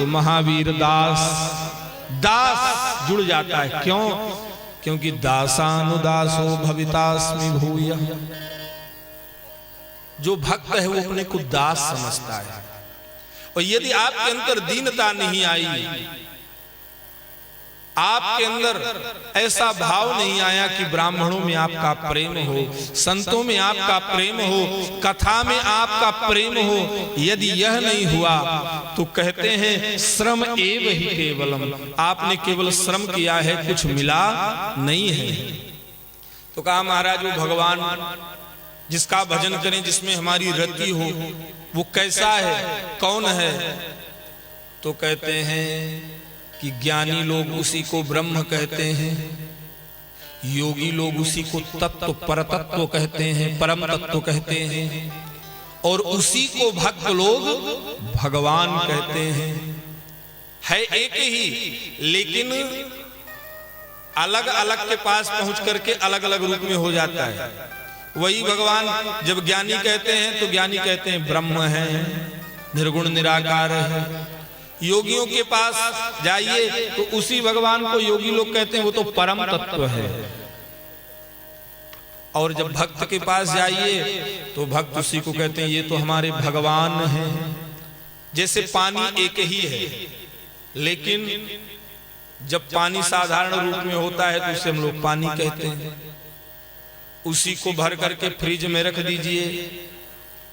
तो महावीर दास दास जुड़ जाता है। क्यों? क्योंकि दासानुदासो भवितास्मि भूयः। जो भक्त है वो अपने को दास समझता है। और यदि आपके अंदर दीनता नहीं आई, आपके अंदर ऐसा भाव नहीं आया कि ब्राह्मणों में आपका प्रेम हो, संतों में आपका प्रेम हो, कथा में आपका प्रेम हो, यदि यह नहीं हुआ तो कहते हैं श्रम एव ही केवलम, आपने केवल श्रम किया है, कुछ मिला नहीं है। तो कहा महाराज वो भगवान जिसका भजन करें, जिसमें हमारी रति हो, वो कैसा है, कौन है? तो कहते हैं कि ज्ञानी लोग उसी को ब्रह्म कहते हैं, योगी लोग उसी को तत्व परतत्व कहते हैं, परम तत्व कहते हैं, और उसी को भक्त लोग भगवान कहते हैं। है एक ही, लेकिन अलग अलग के पास पहुंच करके अलग अलग रूप में हो जाता है। वही भगवान जब ज्ञानी कहते हैं तो ज्ञानी कहते हैं ब्रह्म है, निर्गुण निराकार है। योगियों के पास जाइए तो उसी भगवान को योगी लोग कहते हैं वो तो परम तत्व है। और जब भक्त के पास जाइए तो भक्त उसी को कहते हैं ये तो हमारे भगवान हैं। जैसे पानी एक ही है, लेकिन जब पानी साधारण रूप में होता है तो उसे हम लोग पानी कहते हैं। उसी को भर करके फ्रिज में रख दीजिए,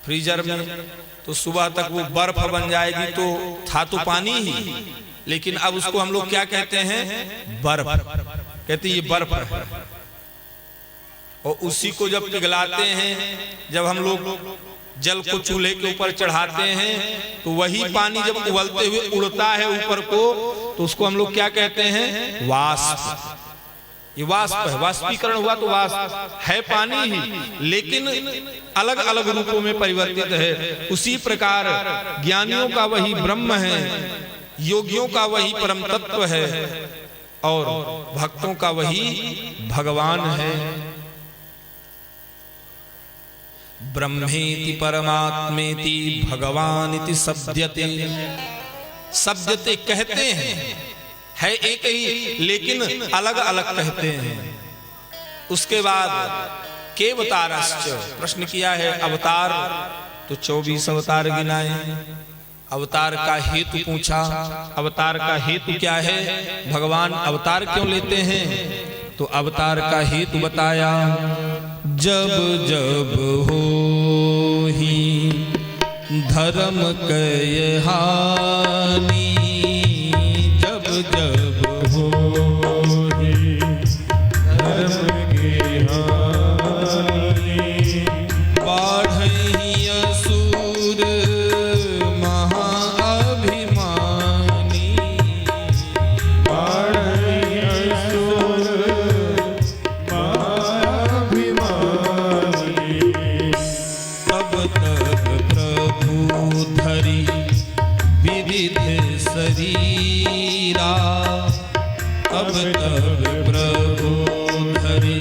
फ्रीजर में, तो सुबह तक वो बर्फ बन जाएगी। तो था तो पानी ही, लेकिन अब उसको हम लोग क्या कहते हैं? बर्फ कहते हैं, ये बर्फ है। और उसी को जब पिघलाते हैं, जब हम लोग जल को चूल्हे के ऊपर चढ़ाते हैं, तो वही पानी जब उबलते हुए उड़ता है ऊपर को, तो उसको हम लोग क्या कहते हैं? वाष्प। ये वाष्प है, वाष्पीकरण हुआ तो वाष्प है, पानी ही, लेकिन अलग अलग रूपों में परिवर्तित है। उसी प्रकार ज्ञानियों का वही ब्रह्म है, योगियों का वही परम तत्व है, और भक्तों का वही भगवान है। ब्रह्मेति परमात्मेति भगवानिति सद्यते। सद्यते कहते हैं, है एक ही, लेकिन अलग अलग कहते हैं। उसके बाद केवतारश्च, प्रश्न किया है अवतार, तो 24 अवतार गिनाए। अवतार का हेतु पूछा, अवतार का हेतु क्या है, भगवान अवतार क्यों लेते हैं? तो अवतार का हेतु बताया, जब जब हो ही धर्म कय हानि, जब जब हो ही धर्म के हानि, बाढ़हि असुर महाअभिमानी, बाढ़हि असुर महाअभिमानी, तब तब प्रभु धरि विविध शरीरा, अब तब प्रभु धरि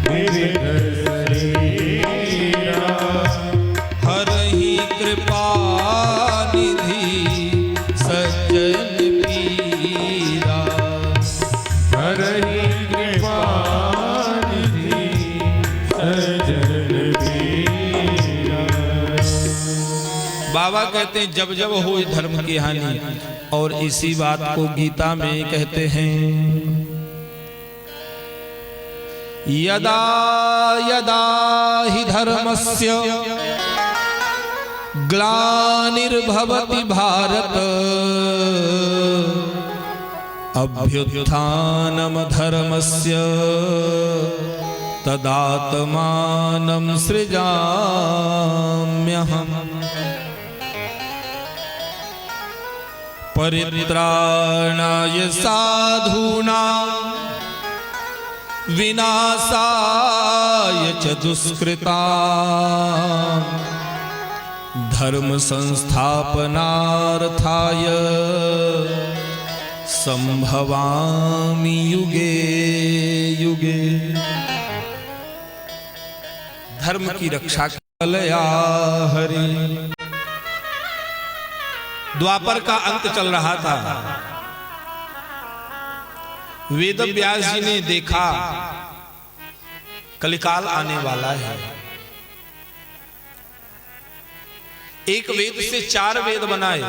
विविध शरीरा, हरहि कृपा निधि सज्जन पीरा, हरहि कृपा निधि सज्जन पीरा। बाबा कहते हैं जब जब हो धर्म की हानि, और इसी बात को गीता में कहते हैं, यदा यदा हि धर्मस्य ग्लानिर्भवति भारत, अभ्युत्थानम धर्मस्य तदात्मानं सृजाम्यहम्। परित्राणाय साधूनां विनाशाय च दुष्कृतां, धर्म संस्थापनार्थाय संभवामि युगे युगे। धर्म की रक्षा कलया हरि, द्वापर का अंत चल रहा था। वेद व्यास जी ने देखा कलिकाल आने वाला है। एक वेद से 4 वेद बनाए।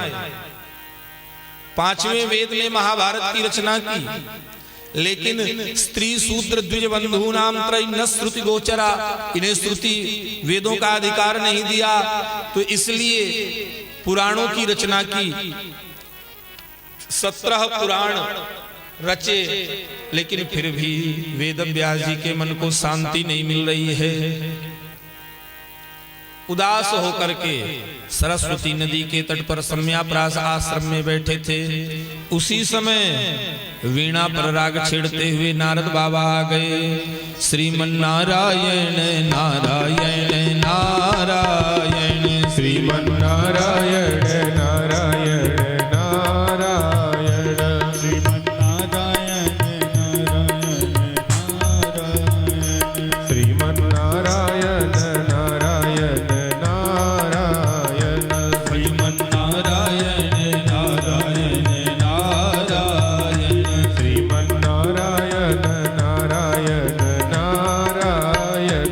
5वें वेद में महाभारत की रचना की, लेकिन स्त्री शूद्र द्विज बंधु नाम त्रय न श्रुति गोचरा, इन्हें श्रुति वेदों का अधिकार नहीं दिया, तो इसलिए पुराणों की रचना की। 17 पुराण रचे, लेकिन फिर भी वेद व्यास जी के मन को शांति नहीं मिल रही है। उदास होकर के सरस्वती नदी के तट पर सम्याप्रास आश्रम में बैठे थे। उसी समय वीणा पर राग छेड़ते हुए नारद बाबा आ गए। श्रीमन्नारायण नारायण नारायण, श्रीमन्नारायण नारायण नारायण, श्रीमन्नारायण नारायण नारायण, श्रीमन्नारायण नारायण नारायण, श्रीमन्नारायण नारायण नारायण।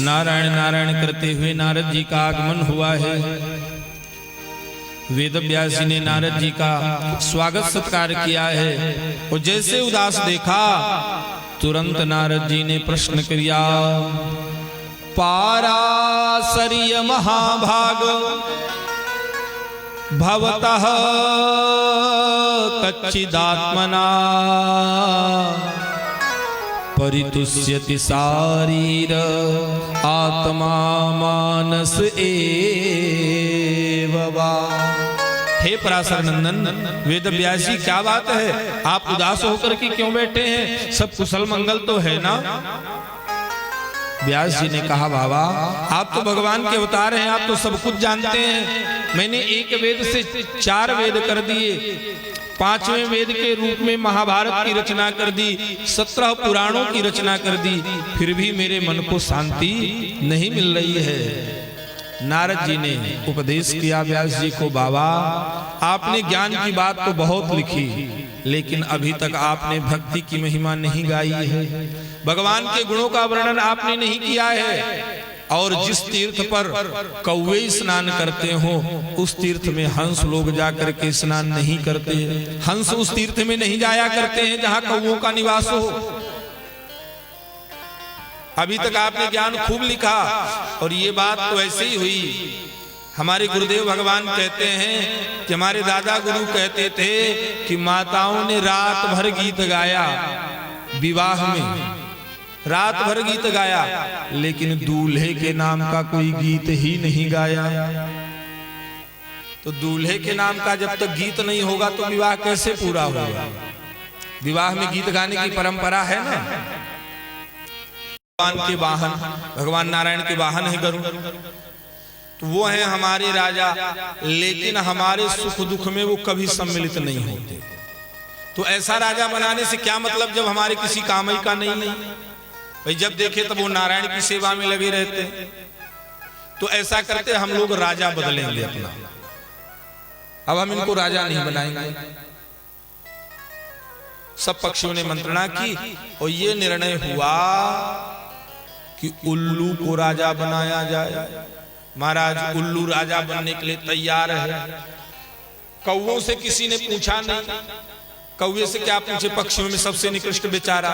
नारायण नारायण करते हुए नारद जी का आगमन हुआ है। वेद व्यास जी ने नारद जी का स्वागत सत्कार किया है, और जैसे उदास देखा तुरंत नारद जी ने प्रश्न किया, पाराशर्य महाभाग भवतः कच्चिदात्मना परितुष्यति शारीर आत्मा मानस एव वा। हे पराशर नंदन वेद व्यास जी, क्या बात है, आप उदास होकर के क्यों बैठे हैं? सब कुशल मंगल तो है ना? व्यास जी ने कहा, बाबा आप तो भगवान के अवतार हैं, आप तो सब कुछ जानते हैं। मैंने एक वेद से 4 वेद कर दिए, 5वें वेद के रूप में महाभारत की रचना कर दी, 17 पुराणों की रचना कर दी, फिर भी मेरे मन को शांति नहीं मिल रही है। नारद जी ने उपदेश किया व्यास जी को, बाबा आपने ज्ञान की बात तो बहुत लिखी, लेकिन अभी तक आपने भक्ति की महिमा नहीं गाई है, भगवान के गुणों का वर्णन आपने नहीं किया है। और जिस तीर्थ पर कौवे स्नान करते हो, उस तीर्थ में हंस लोग जाकर के स्नान नहीं करते। हंस उस तीर्थ में नहीं जाया करते हैं जहां कौवों का निवास हो। अभी तक आपने ज्ञान खूब लिखा, और ये बात तो ऐसे ही हुई। हमारे गुरुदेव भगवान कहते हैं कि हमारे दादा गुरु कहते थे कि माताओं ने रात भर गीत गाया, विवाह में रात भर गीत गाया, लेकिन दूल्हे के नाम का कोई गीत ही नहीं गाया। तो दूल्हे के नाम का जब तक गीत नहीं होगा तो विवाह कैसे पूरा होगा? विवाह में गीत गाने की परंपरा है ना। भगवान के वाहन, भगवान नारायण के वाहन है गरुड़, तो वो है हमारे राजा, लेकिन हमारे सुख दुख में वो कभी सम्मिलित नहीं होते। तो ऐसा राजा बनाने से क्या मतलब जब हमारे किसी काम का नहीं। भाई जब देखे तब वो नारायण की सेवा में लगे रहते। तो ऐसा करते हम लोग राजा बदलेंगे अपना, अब हम इनको राजा नहीं बनाएंगे। सब पक्षियों ने मंत्रणा की और ये निर्णय हुआ कि उल्लू को राजा बनाया जाए। महाराज उल्लू राजा बनने के लिए तैयार है। कौवों से किसी ने पूछा नहीं, कौवे से क्या पूछे, पक्षियों में सबसे निकृष्ट बेचारा।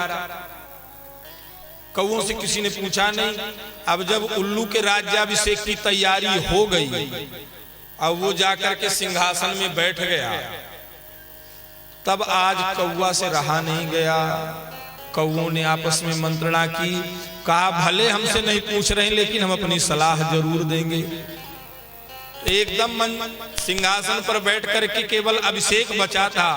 कौवों से किसी ने पूछा नहीं। अब जब उल्लू के राज्याभिषेक की तैयारी हो गई, अब वो जाकर के सिंहासन में बैठ गया, तब आज कौवा से रहा नहीं गया। कौवों ने आपस में मंत्रणा की, कहा भले हमसे नहीं पूछ रहे लेकिन हम अपनी सलाह जरूर देंगे। एकदम मन सिंहासन पर बैठ करके केवल अभिषेक बचा था,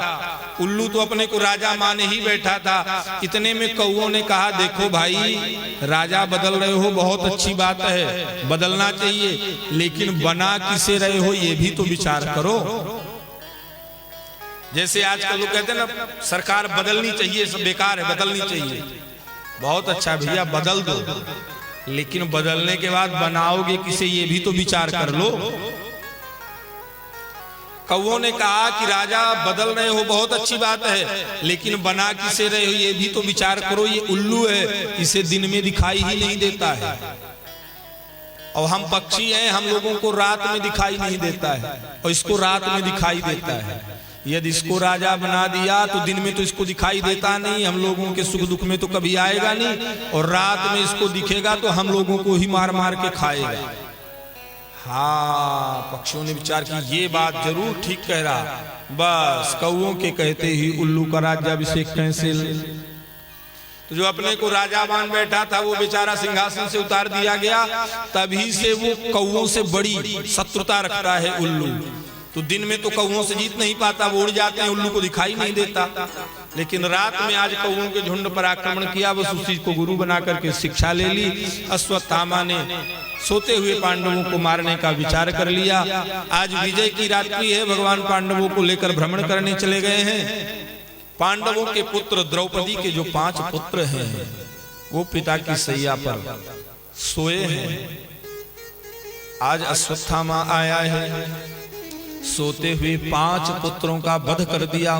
उल्लू तो अपने को राजा माने ही बैठा था। इतने में कौवों ने कहा, देखो भाई राजा बदल रहे हो, बहुत अच्छी बात है, बदलना चाहिए, लेकिन बना किसे रहे हो ये भी तो विचार करो। जैसे आजकल लोग कहते हैं ना, सरकार बदलनी चाहिए, सब बेकार है, बदलनी चाहिए। बहुत अच्छा भैया बदल दो, लेकिन बदलने के बाद बनाओगे किसे ये भी तो विचार कर लो। कौओं ने कहा कि राजा बदल रहे हो, बहुत अच्छी बात है, लेकिन बना किसे रहे हो ये भी तो विचार करो। ये उल्लू है, इसे दिन में दिखाई ही नहीं देता है, और हम पक्षी हैं, हम लोगों को रात में दिखाई नहीं देता है, और इसको रात में दिखाई देता है। यदि इसको राजा बना दिया तो दिन में तो इसको दिखाई देता नहीं, हम लोगों के सुख दुख में तो कभी आएगा नहीं, और रात में इसको दिखेगा तो हम लोगों को ही मार मार के खाएगा। हाँ, पक्षियों ने विचार किया ये बात जरूर ठीक कह रहा। बस कौओं के कहते ही उल्लू का राज्याभिषेक कैंसिल। तो जो अपने को राजा मान बैठा था वो बेचारा सिंहासन से उतार दिया गया। तभी से वो कौओं से बड़ी शत्रुता रखता है उल्लू। तो दिन में तो कौओं से जीत नहीं पाता, वो उड़ जाते हैं, उल्लू को दिखाई नहीं देता। लेकिन रात में आज कौओं के झुंड पर आक्रमण किया, बस उसी को गुरु बना करके शिक्षा ले ली। अश्वत्थामा ने सोते हुए पांडवों को मारने का विचार कर लिया। आज विजय की रात्रि है, भगवान पांडवों को लेकर भ्रमण करने चले गए हैं। पांडवों के पुत्र द्रौपदी के जो 5 पुत्र हैं वो पिता की सैया पर सोए हैं। आज अश्वत्थामा आया है, सोते हुए 5 पुत्रों का वध कर दिया।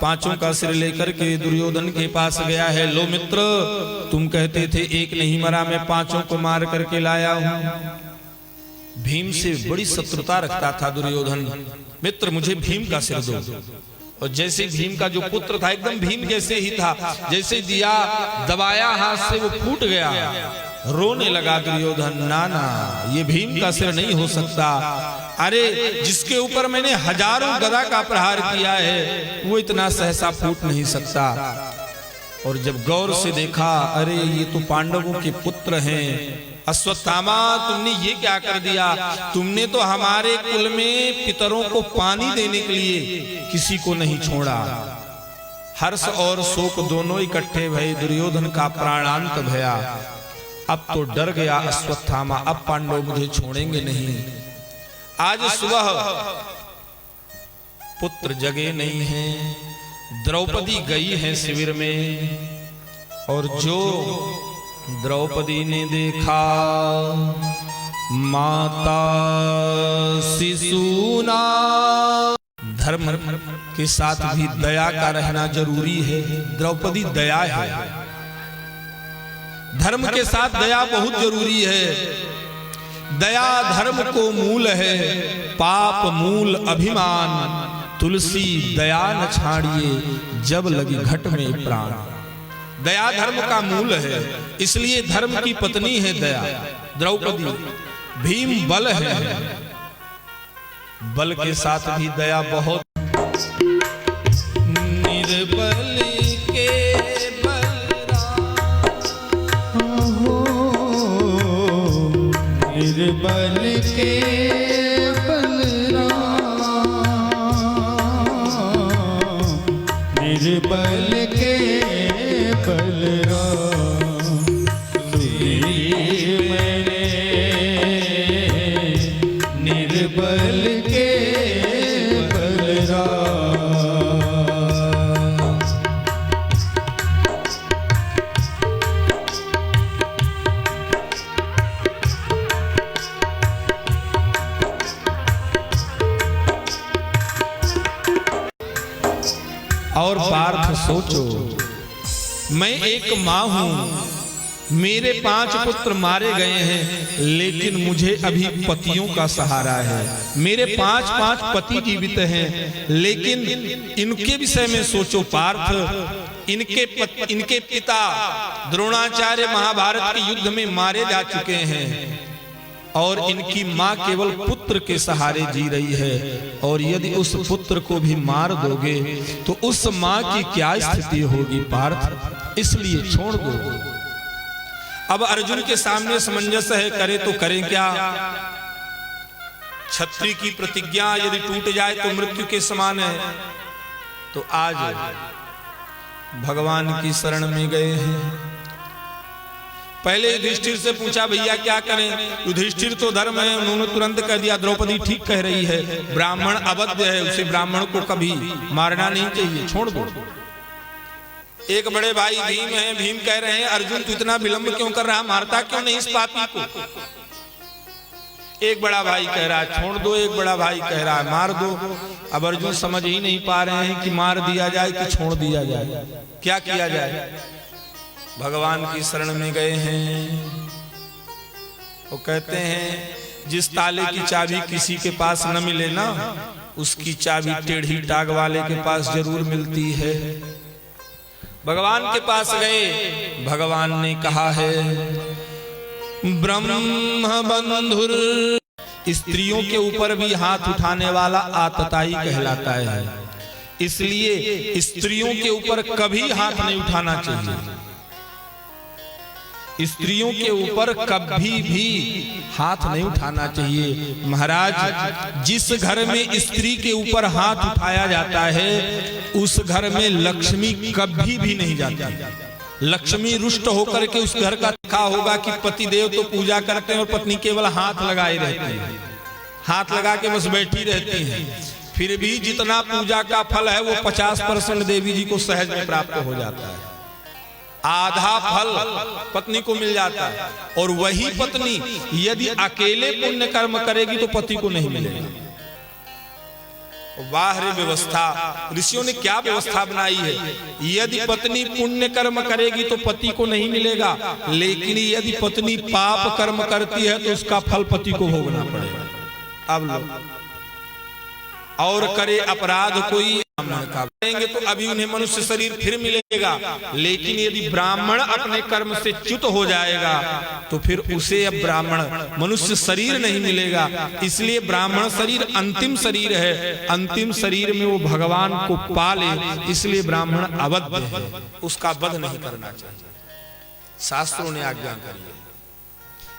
5 का सिर लेकर के दुर्योधन के पास गया है। लो मित्र, तुम कहते थे एक नहीं मरा, मैं 5 को मार करके लाया हूं। भीम से बड़ी शत्रुता रखता था दुर्योधन। मित्र, मुझे भीम का सिर दो। और जैसे भीम का जो पुत्र था एकदम भीम जैसे ही था, जैसे दिया दबाया हाथ से वो फूट गया। रोने लगा दुर्योधन, ना ना, ये भीम का सिर नहीं हो सकता। अरे जिसके ऊपर मैंने हजारों गदा का प्रहार किया है वो इतना सहसा फूट नहीं सकता। और जब गौर से देखा, अरे ये तो पांडवों के पुत्र हैं। अश्वत्थामा, तुमने ये क्या कर दिया? तुमने तो हमारे कुल में पितरों को पानी देने के लिए किसी को नहीं छोड़ा। हर्ष और शोक दोनों इकट्ठे भये, दुर्योधन का प्राणांत भया। अब तो डर गया अश्वत्थामा, अब पांडव मुझे छोड़ेंगे नहीं। आज सुबह पुत्र जगे नहीं हैं। द्रौपदी गई है शिविर में, और जो द्रौपदी ने देखा माता शिशुना। धर्म के साथ भी दया का रहना जरूरी है। द्रौपदी दया है, धर्म के साथ दया बहुत जरूरी है। दया धर्म को मूल है, पाप मूल अभिमान। तुलसी दया न छाड़िए, जब लगी घट में प्राण। दया धर्म का मूल है, इसलिए धर्म की पत्नी है दया द्रौपदी। भीम बल है, बल के साथ भी दया बहुत। निर्बल के निर्बल के बलराम, निर्बल के बलराम। सुनी मैंने निर्बल के बलराम। और पार्थ सोचो, मैं एक माँ हूं, मेरे 5 पुत्र मारे गए हैं, लेकिन मुझे अभी पतियों का सहारा है। मेरे 5 पति जीवित हैं, लेकिन इनके विषय में सोचो पार्थ। इनके पिता द्रोणाचार्य महाभारत के युद्ध में मारे जा चुके हैं, और इनकी माँ केवल पुत्र के सहारे जी रही है। और यदि उस पुत्र को भी मार दोगे तो उस माँ की क्या स्थिति होगी पार्थ? इसलिए छोड़ दो। अब अर्जुन के सामने समंजस है, करे तो करें क्या? क्षत्रिय की प्रतिज्ञा यदि टूट जाए तो मृत्यु के समान है। तो आज भगवान की शरण में गए हैं। पहले युधिष्ठिर से पूछा, भैया क्या करें? युधिष्ठिर तो धर्म है, उन्होंने तुरंत कह दिया द्रौपदी ठीक कह रही है, ब्राह्मण अवध्य है, उसे ब्राह्मण को कभी मारना नहीं चाहिए, छोड़ दो। एक बड़े भाई भीम है, भीम कह रहे हैं अर्जुन तू इतना विलंब क्यों कर रहा, मारता क्यों नहीं इस पापी को? एक बड़ा भाई कह रहा है छोड़ दो, एक बड़ा भाई कह रहा है मार दो। अब अर्जुन समझ ही नहीं पा रहे हैं कि मार दिया जाए कि छोड़ दिया जाए, क्या किया जाए। भगवान की शरण में गए हैं। वो कहते हैं जिस ताले की चाबी किसी के पास न मिले ना, उसकी चाबी टेढ़ी टांग वाले के पास जरूर मिलती है। भगवान के पास गए, भगवान ने कहा है ब्रह्म बंधुर, स्त्रियों के ऊपर भी हाथ उठाने वाला आतताई कहलाता है, इसलिए स्त्रियों के ऊपर कभी हाथ नहीं उठाना चाहिए। स्त्रियों के ऊपर कभी भी हाथ नहीं उठाना चाहिए। महाराज जिस घर में स्त्री के ऊपर हाथ उठाया जाता है उस घर में लक्ष्मी कभी भी नहीं जाती। लक्ष्मी रुष्ट होकर के उस घर का देखा होगा कि पति देव तो पूजा करते हैं और पत्नी केवल हाथ लगाए रहती है, हाथ लगा के बस बैठी रहती है। फिर भी जितना पूजा का फल है वो 50% देवी जी को सहज में प्राप्त हो जाता है, आधा फल पत्नी को मिल जाता है। और वही पत्नी यदि अकेले पुण्य कर्म करेगी तो पति को नहीं मिलेगा। बाहरी व्यवस्था ऋषियों ने क्या व्यवस्था बनाई है, यदि पत्नी पुण्य कर्म करेगी तो पति को नहीं मिलेगा, लेकिन यदि पत्नी पाप कर्म करती है तो उसका फल पति को भोगना पड़ेगा। अब लोग और करे अपराध कोई का करेंगे तो अभी उन्हें मनुष्य शरीर फिर मिलेगा, लेकिन यदि ब्राह्मण अपने कर्म से च्युत हो जाएगा तो फिर उसे अब ब्राह्मण मनुष्य शरीर नहीं मिलेगा। इसलिए ब्राह्मण शरीर अंतिम शरीर है, अंतिम शरीर में वो भगवान को पाले, इसलिए ब्राह्मण अवध है, उसका वध नहीं करना चाहिए, शास्त्रों ने आज्ञा करी है,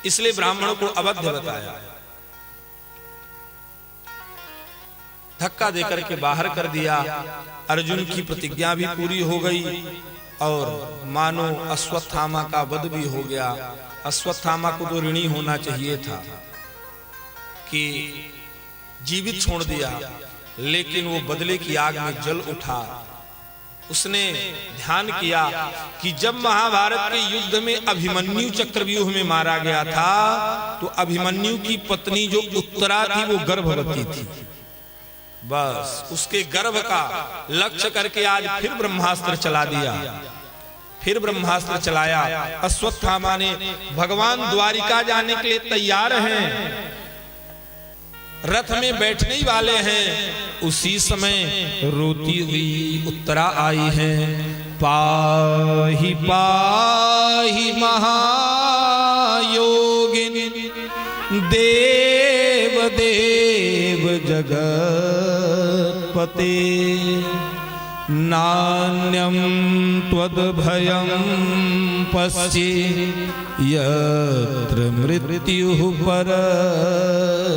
इसलिए ब्राह्मणों को अवध बताया। धक्का देकर के बाहर कर दिया। अर्जुन की प्रतिज्ञा भी पूरी हो गई और मानो अश्वत्थामा का वध भी हो गया। अश्वत्थामा को तो ऋणी होना चाहिए था कि जीवित छोड़ दिया, लेकिन वो बदले की आग में जल उठा। उसने ध्यान किया कि जब महाभारत के युद्ध में अभिमन्यु चक्रव्यूह में मारा गया था तो अभिमन्यु की पत्नी जो उत्तरा थी वो गर्भवती थी। बस उसके गर्भ का लक्ष्य करके आज फिर ब्रह्मास्त्र चला दिया, फिर ब्रह्मास्त्र चलाया। अश्वत्थामा ने भगवान द्वारिका जाने के लिए तैयार हैं, रथ में बैठने ही वाले हैं, उसी समय रोती हुई उत्तरा आई है। पाहि पाहि महायोगिनी देव देव जगत्पते, नान्यं त्वद्भयं पश्ये यत्र मृत्युः परस्परम्।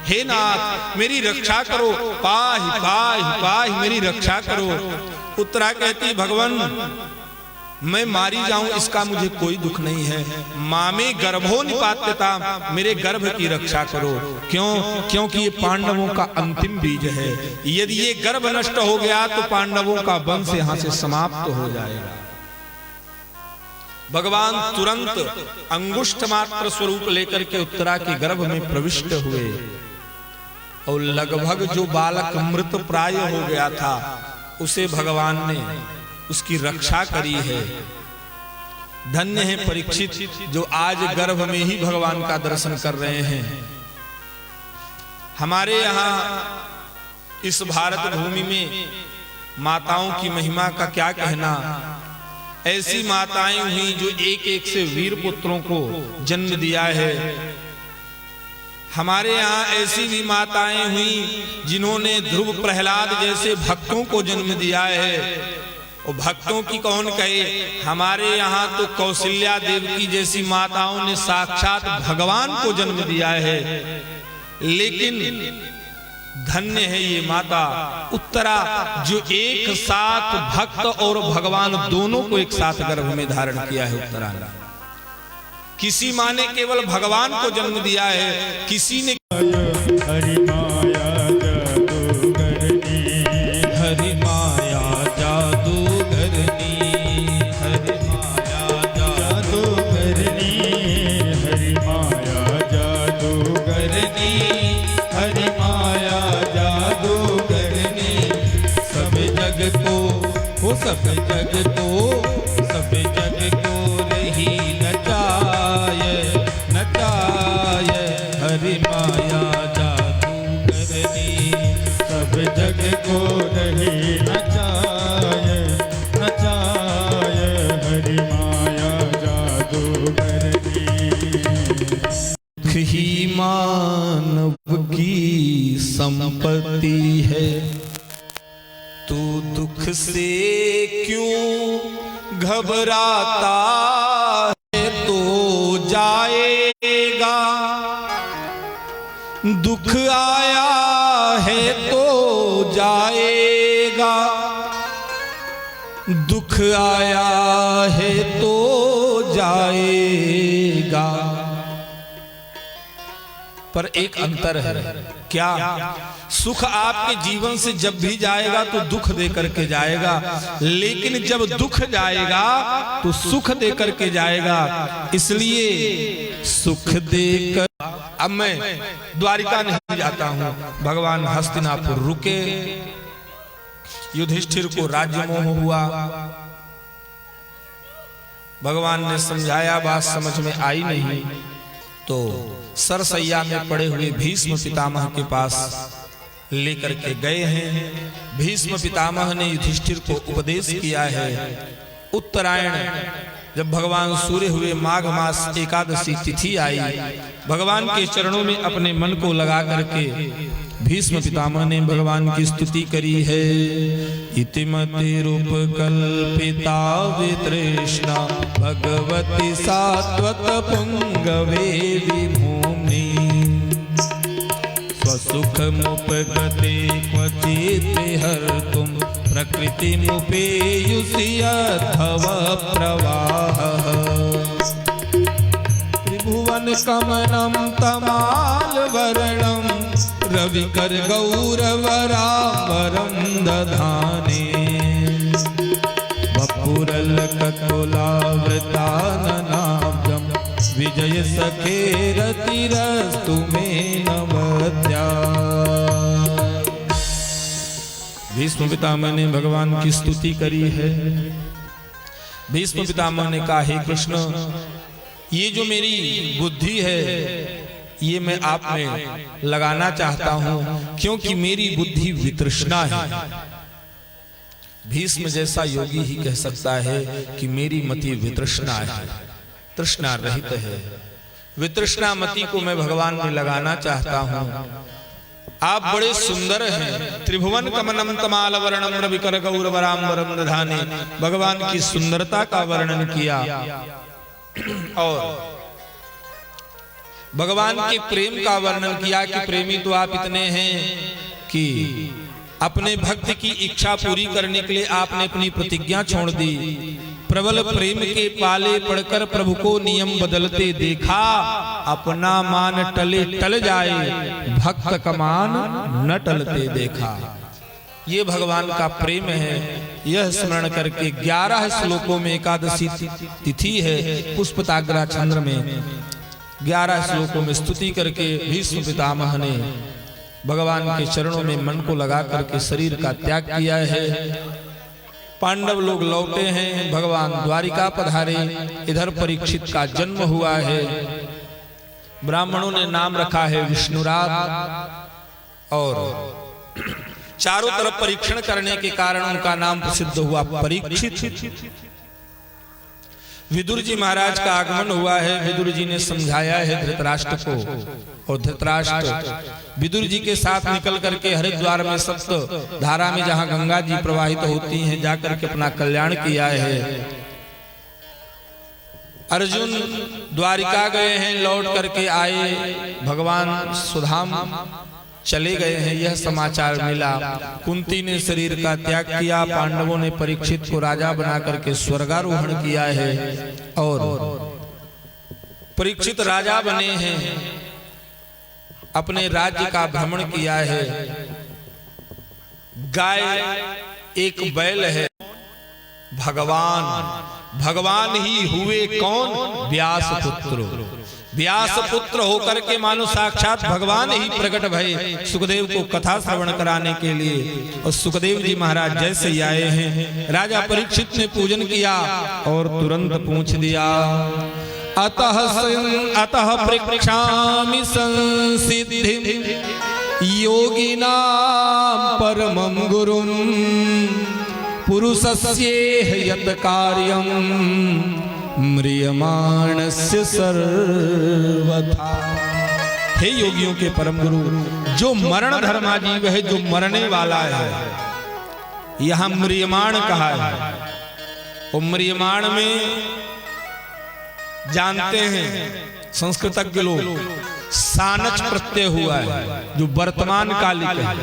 हे नाथ मेरी रक्षा करो, पाहि पाहि पाहि मेरी रक्षा करो। उत्तरा कहती भगवान मैं मारी जाऊं इसका मुझे कोई दुख नहीं है, मामे गर्भो निपात्यता, मेरे गर्भ की रक्षा करो। क्यों? क्योंकि ये पांडवों का अंतिम बीज है, यदि ये गर्भ नष्ट हो गया तो पांडवों का वंश यहां से समाप्त हो जाएगा। भगवान तुरंत अंगुष्ठ मात्र स्वरूप लेकर के उत्तरा के गर्भ में प्रविष्ट हुए और लगभग जो बालक मृत प्राय हो गया था उसे भगवान ने उसकी रक्षा करी है। धन्य है परीक्षित जो आज गर्भ में ही भगवान का दर्शन कर रहे हैं। हमारे यहाँ इस भारत भूमि में माताओं की महिमा का क्या कहना। ऐसी माताएं हुई जो एक एक से वीर पुत्रों को जन्म दिया है। हमारे यहाँ ऐसी भी माताएं हुई जिन्होंने ध्रुव प्रहलाद जैसे भक्तों को जन्म दिया है। और भक्तों की कौन कहे, हमारे यहाँ तो कौशल्या देवी जैसी माताओं ने साक्षात भगवान को जन्म दिया है। लेकिन धन्य है ये माता उत्तरा जो एक साथ भक्त और भगवान दोनों को एक साथ गर्भ में धारण किया है। उत्तरा ने, किसी माँ ने केवल भगवान को जन्म दिया है, किसी ने हरि माया जादूगरनी, हरि माया जादूगरनी, हरि माया जादूगरनी, हरि माया सब जग को रही नचाए हरि माया जादू करनी। सब जग को रही नचाए हरि माया जादू करनी। ही मानव की संपत्ति है, तू दुख से क्यों घबराता है, तो जाएगा। दुख आया है तो जाएगा, दुख आया है तो जाएगा। पर एक अंतर है, क्या? सुख आपके जीवन से जब भी जाएगा तो दुख दे करके जाएगा, लेकिन जब दुख जाएगा तो सुख दे करके जाएगा। इसलिए सुख देकर अब मैं द्वारिका नहीं जाता हूं। भगवान हस्तिनापुर रुके, युधिष्ठिर को राज्य मोह हुआ, भगवान ने समझाया, बात समझ में आई नहीं, तो सरसैया में पड़े हुए भीष्म पितामह के पास लेकर के गए हैं। भीष्म पितामह ने युधिष्ठिर को उपदेश किया है। उत्तरायण जब भगवान सूर्य हुए, माघ मास एकादशी तिथि आई, भगवान के चरणों में अपने मन को लगा करके भीष्म पितामह ने भगवान की स्तुति करी है। इतिमतिरुपकल्पिता वितृष्णा भगवती सात्वत पुंगवे विभूमि। स्वसुख मुपगते क्वचित् हर्तुं प्रकृति मुपेयुषि अथव प्रवाहः। त्रिभुवन कमलं तमाल वर्णं रविकर गौरवरावरं दधाने। वपुरल ककुलावृताननाब्जं विजय सखे रतिरस्तु मे नवद्या। भीष्म पितामह ने भगवान की स्तुति करी है। भीष्म पितामह ने कहा, हे कृष्ण, ये जो मेरी बुद्धि है ये मैं आप में लगाना चाहता हूं, क्योंकि मेरी बुद्धि वितृष्णा है। भीष्म जैसा योगी ही कह सकता है कि मेरी मति वितृष्णा है, तृष्णा रहित है। वितृष्णा मति को मैं भगवान में लगाना चाहता हूं। आप बड़े सुंदर हैं। त्रिभुवन कमलम तमाल वर्णम रविकर गौरवराम्बरम दधाने। भगवान की सुंदरता का वर्णन किया और भगवान के प्रेम का वर्णन किया कि प्रेमी तो आप इतने हैं कि अपने भक्त की इच्छा पूरी करने के लिए आपने अपनी प्रतिज्ञा छोड़ दी। प्रबल प्रेम के पाले पड़कर प्रभु को नियम बदलते देखा। अपना मान टले टल जाए, भक्त का मान न टलते देखा। ये भगवान का प्रेम है। यह स्मरण करके 11 श्लोकों में एकादशी तिथि है, पुष्पताग्रा चंद्र में 11 श्लोकों में स्तुति करके भीष्म पितामह ने भगवान के चरणों में मन को लगा करके शरीर का त्याग किया है। पांडव लोग लौटे हैं, भगवान द्वारिका पधारे। इधर परीक्षित का जन्म हुआ है। ब्राह्मणों ने नाम रखा है विष्णुराज, और चारों तरफ परीक्षण करने के कारण उनका नाम प्रसिद्ध हुआ परीक्षित। विदुर जी महाराज का आगमन हुआ है। विदुर जी ने समझाया है धृतराष्ट्र को, और धृतराष्ट्र विदुर जी के साथ निकल करके हरिद्वार में सप्त धारा में जहां गंगा जी प्रवाहित होती हैं जाकर के अपना कल्याण किया है। अर्जुन द्वारिका गए हैं, लौट करके आए, भगवान सुधाम चले गए हैं, यह समाचार मिला। कुंती ने शरीर का त्याग किया। पांडवों ने परीक्षित को राजा बना करके स्वर्गारोहण किया है, और परीक्षित राजा बने हैं, अपने राज्य का भ्रमण किया है। गाय एक बैल है। भगवान ही हुए कौन? व्यास पुत्र। व्यास पुत्र होकर के मानो साक्षात भगवान ही प्रकट भये सुखदेव को कथा श्रवण कराने के लिए। और सुखदेव जी महाराज जैसे ही आए हैं, राजा परीक्षित ने पूजन किया और तुरंत पूछ दिया, अतः पृच्छामि संसिद्धिं योगिनां परमं गुरुं पुरुषस्येह यत् कार्यं म्रियमाणस्य सर्वथा। हे योगियों के परम गुरु, जो मरण धर्माजीव है, जो मरने वाला है, यहां म्रियमाण कहा है। और म्रियमाण में जानते हैं संस्कृतज्ञ लोग सानच प्रत्यय हुआ है, जो वर्तमान कालिक है।